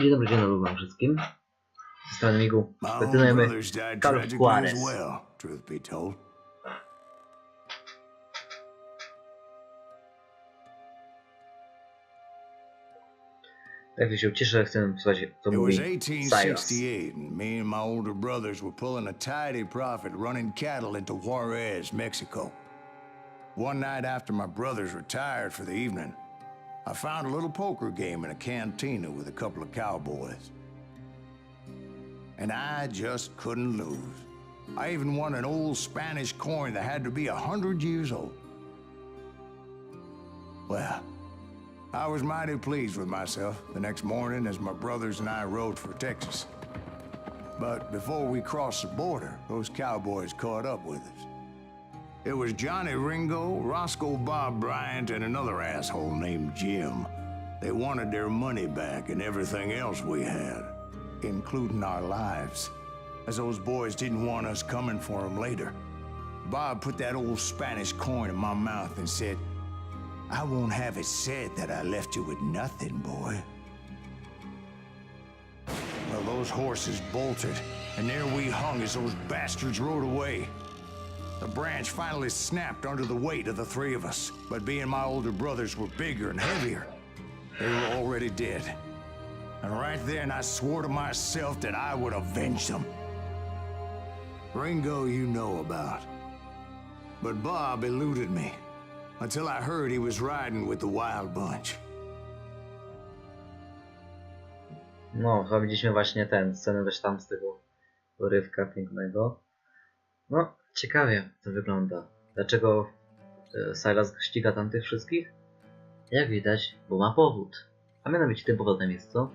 Dzień dobry wam wszystkim. Z strony Migu. Kontynuujemy Juarez. Tak się cieszę, chcę posłuchać, co mówi Silas. Me and my older brothers were pulling a tidy profit running cattle into Juarez, Mexico. One night after my brothers retired for the evening, I found a little poker game in a cantina with a couple of cowboys. And I just couldn't lose. I even won an old Spanish coin that had to be 100 years old. Well, I was mighty pleased with myself the next morning as my brothers and I rode for Texas. But before we crossed the border, those cowboys caught up with us. It was Johnny Ringo, Roscoe Bob Bryant, and another asshole named Jim. They wanted their money back and everything else we had, including our lives, as those boys didn't want us coming for them later. Bob put that old Spanish coin in my mouth and said, "I won't have it said that I left you with nothing, boy." Well, those horses bolted, and there we hung as those bastards rode away. The branch finally snapped under the weight of the three of us, but being my older brothers were bigger and heavier, they were already dead. And right then I swore to myself that I would avenge them. Ringo you know about. But Bob eluded me, until I heard he was riding with the Wild Bunch. No, chyba widzieliśmy właśnie tę scenę też tam z tego urywka pięknego. No, ciekawie to wygląda. Dlaczego Silas ściga tamtych wszystkich? Jak widać, bo ma powód. A mianowicie tym powodem jest co?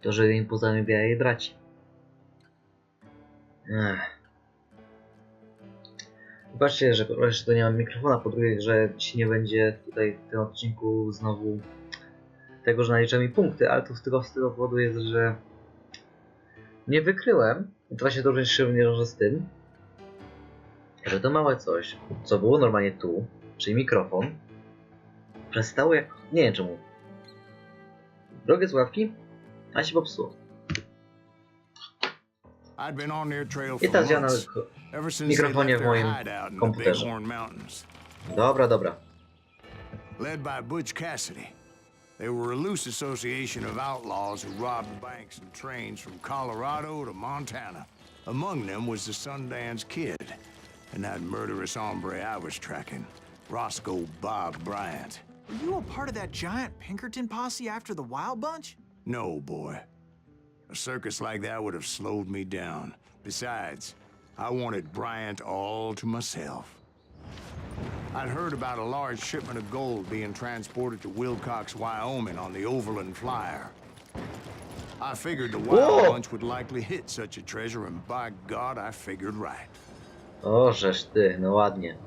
To, że im pozamawia jej braci. Zobaczcie, że po pierwsze to nie mam mikrofona, po drugie, że dzisiaj nie będzie tutaj w tym odcinku znowu tego, że nalicza mi punkty, ale to z tego powodu jest, że nie wykryłem, i to właśnie dobrze się wiąże z tym, że to małe coś, co było normalnie tu, czyli mikrofon, przestało jak... nie wiem czemu. Drogie słuchawki, a się popsuło. I teraz ja na mikrofonie w moim komputerze. Dobra. Led by Butch Cassidy. They were a loose association of outlaws who robbed banks and trains from Colorado to Montana. Among them was the Sundance Kid, and that murderous hombre I was tracking, Roscoe Bob Bryant. Were you a part of that giant Pinkerton posse after the Wild Bunch? No, boy. A circus like that would have slowed me down. Besides, I wanted Bryant all to myself. I'd heard about a large shipment of gold being transported to Wilcox, Wyoming on the Overland Flyer. I figured the Wild Bunch would likely hit such a treasure, and by God, I figured right. O, żeż ty, no ładnie.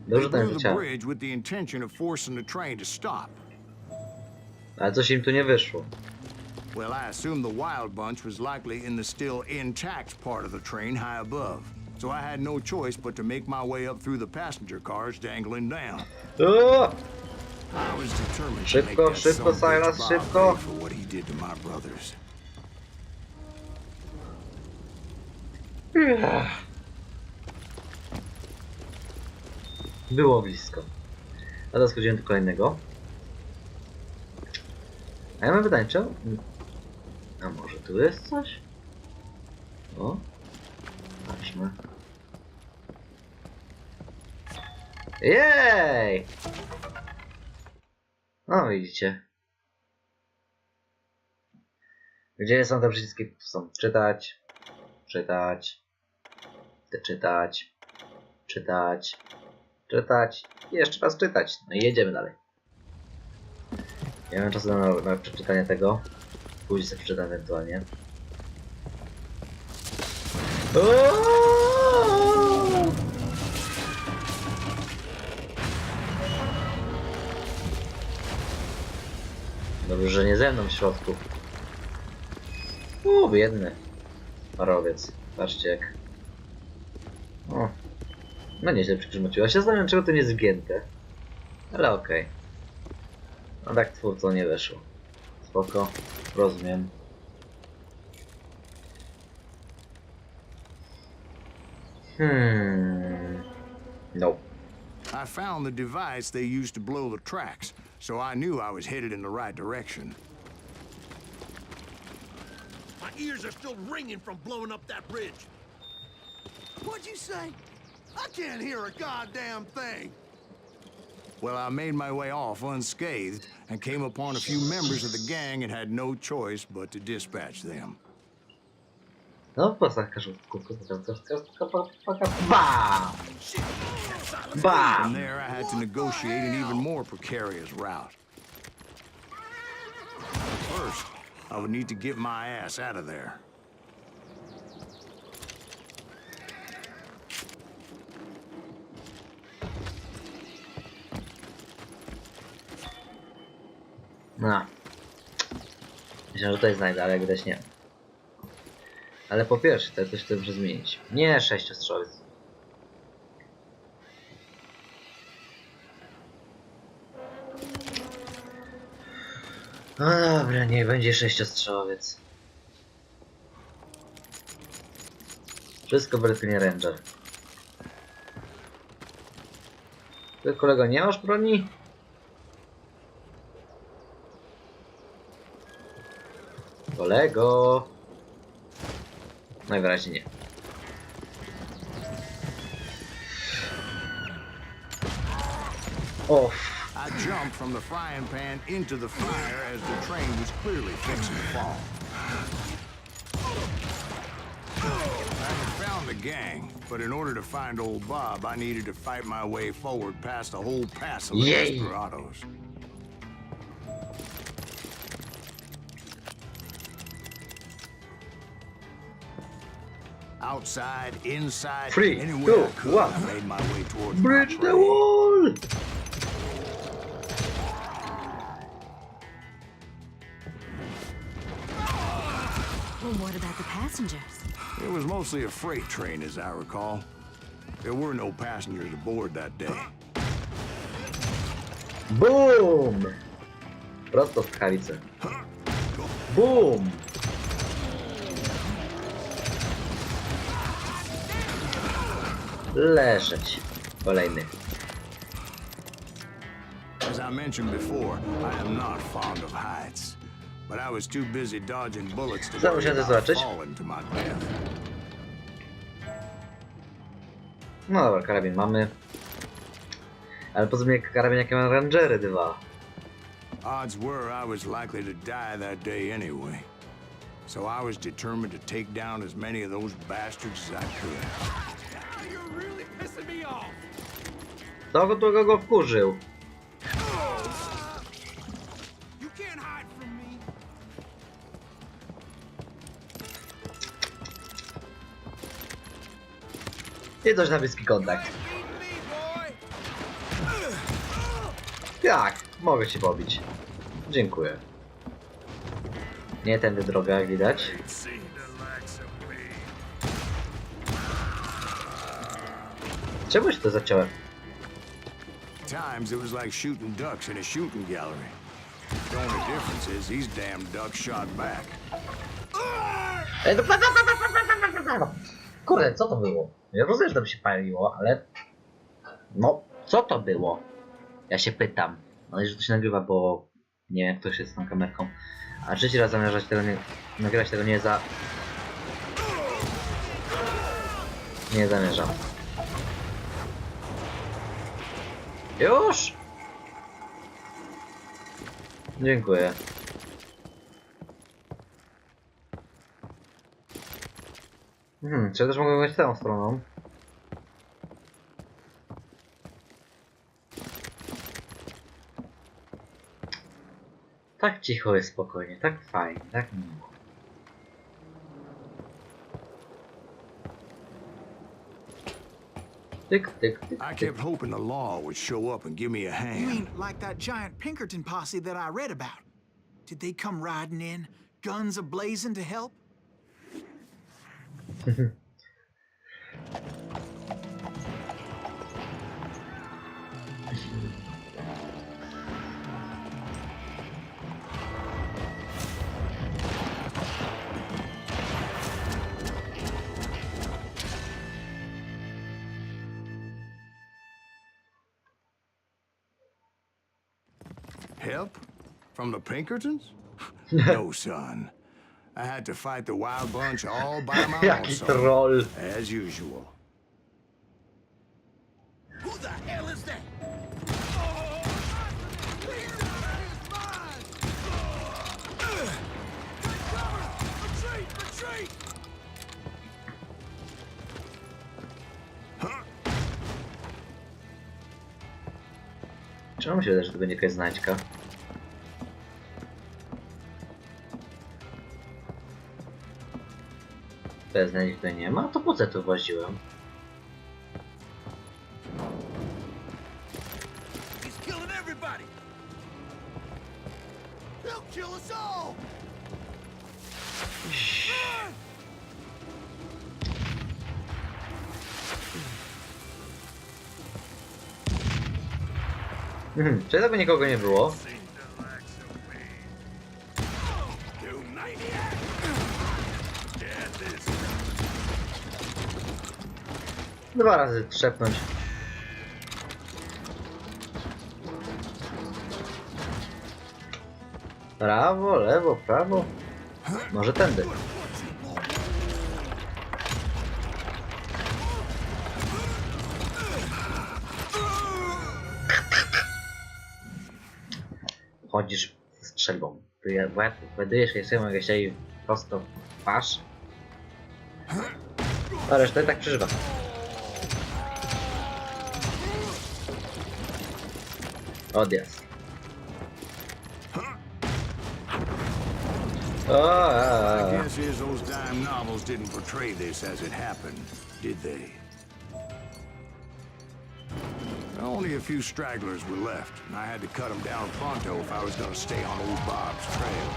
Dobrze They tam blew the chciałem. bridge with the intention of forcing the train to stop. Ale coś im tu nie wyszło. Well, I assumed the Wild Bunch was likely in the still intact part of the train high above. So I had no choice but to make my way up through the passenger cars dangling down. O! I was determined to make Szybko, that szybko, son of a bitch Silas, Bob szybko. pay for what he did to my brothers. Było blisko. A teraz chodziłem do kolejnego. A ja mam pytanie, czemu? A może tu jest coś? O, patrzmy. Jej! No widzicie. Gdzie są te przyciski? Tu są czytać, czytać i jeszcze raz czytać. No i jedziemy dalej. Nie mam czasu na przeczytanie tego. Później sobie przeczytam ewentualnie. Dobrze, że nie ze mną w środku. Biedny parowiec. Patrzcie jak. O. No nieźle przygrzmociło. Ja się zastanawiam, czego to nie jest zgięte. Ale okej. A tak twórco nie wyszło. Spoko, rozumiem. No. I found the device they used to blow the tracks, so I knew I was headed in the right direction. My ears are still ringing from blowing up that bridge. What'd you say? I can't hear a goddamn thing. Well, I made my way off unscathed and came upon a few members of the gang and had no choice but to dispatch them. No, pasach każutku. Bam! From Bam! there, I had to negotiate an even more precarious route. First, I would need to get my ass out of there. No. Myślę, że tutaj znajdę, ale jak widać nie. Ale po pierwsze, to coś tu muszę zmienić. Nie 6-strzałowiec. No dobra, niech będzie 6-strzałowiec. Wszystko byle nie ranger. Ty, kolego, nie masz broni? Kolego! Najwyraźniej nie. Off. I jumped from the frying pan into the fire as the train was clearly fixing to fall. I had found the gang, but in order to find old Bob, I needed to fight my way forward past a whole pass of Yay. desperados. Outside, inside, 3, anywhere 2, I could, 1. I made my way towards my Bridge the prey. wall! Well, what about the passengers? It was mostly a freight train, as I recall. There were no passengers aboard that day. Boom! Prosto w tchalicę. Boom! Leżeć. Kolejny. As I mentioned before, I am not fond of heights. But I was too busy dodging bullets to Co worry musiałem about zobaczyć? falling to my death. No dobra, karabin mamy. Ale poza tym jak karabin, jakie mam rangery 2. Odds were I was likely to die that day anyway. So I was determined to take down as many of those bastards as I could. You're really pissing me off. To go wkurzył. You can't hide from me. I coś na bliski kontakt. Tak, mogę się pobić. Dziękuję. Nie tędy droga, jak widać. Czemu się to zaciąłem? Times it was like shooting ducks in a shooting gallery. The only difference is these damn ducks shot back. Ej, no, kurde, co to było? Ja rozumiem, że tam się paliło, ale... No, co to było? Ja się pytam. No i że to się nagrywa, bo... Nie wiem, jak ktoś jest z tą kamerką. A trzeci raz zamierzać tego nie... Nagrywać tego nie za... Nie zamierzam. Już? Dziękuję. Czy ja też mogę grać tą stroną? Tak cicho jest, spokojnie, tak fajnie, tak miło. Tyk, tyk, tyk, I tyk. kept hoping the law would show up and give me a You hand. mean like that giant Pinkerton posse that I read about? Did they come riding in, guns a-blazing to help? Help? From the Pinkertons? No, son. I had to fight the wild bunch all by my own Jaki son, troll. as usual. Who the hell is that? Retreat! Czemu się wydaje, że to będzie jakaś znajdźka? Te znajdźki tutaj nie ma? To po co tu właziłem? He's killing everybody. He'll kill us all! Czy tego nikogo nie było? Dwa razy trzepnąć. Prawo, lewo, prawo. Może tędy. Chodzisz z strzelbą. Wydujesz się sobie mogę się prosto w twarz. A resztę tak przeżywa. Odjazd. I guess is those dime novels didn't portray this as it happened, did they? Only a few stragglers were left, and I had to cut them down pronto if I was going to stay on old Bob's trail.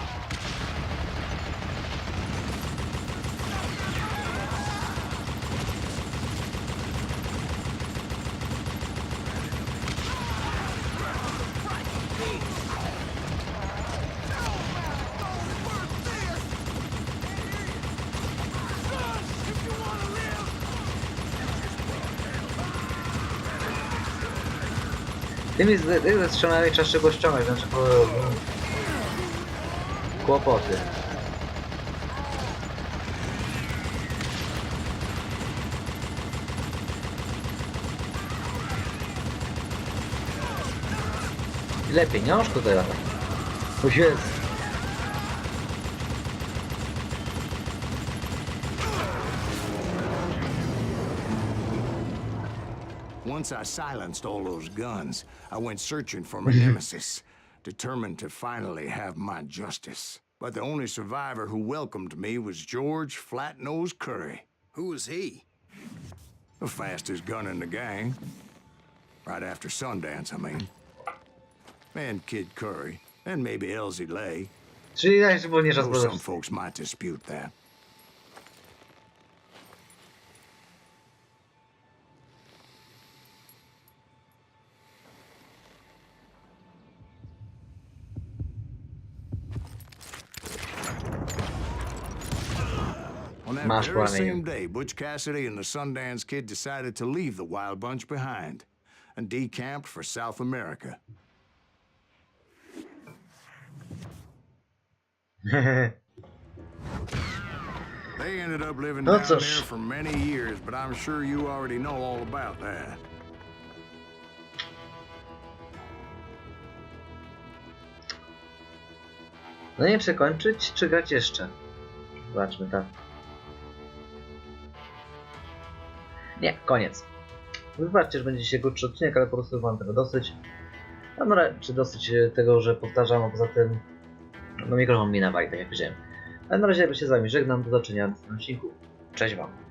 Tymi strzałami trzeba szybko ściągać, znaczy kłopoty. Ile pieniążku to lata? O Jezu. Once I silenced all those guns, I went searching for my nemesis, determined to finally have my justice. But the only survivor who welcomed me was George Flat-Nosed Curry. Who was he? The fastest gun in the gang. Right after Sundance, I mean. And Kid Curry, and maybe Elsie Lay. Czyli najszybciej czas Though some podać. folks might dispute that. On that Masz very płamienie. same day, Butch Cassidy and the Sundance Kid decided to leave the Wild Bunch behind and decamped for South America. They ended up living No down there cóż. for many years, but I'm sure you already know all about that. No nie przekończyć, czy grać jeszcze? Zobaczmy, tak. Nie, koniec. Wybaczcie, że będzie dzisiaj krótszy odcinek, ale po prostu mam tego dosyć. No, czy dosyć tego, że powtarzam, a poza tym no mikrofon mi nawali, tak jak powiedziałem. Ale na razie ja się z wami żegnam, do zobaczenia w następnym odcinku. Cześć wam.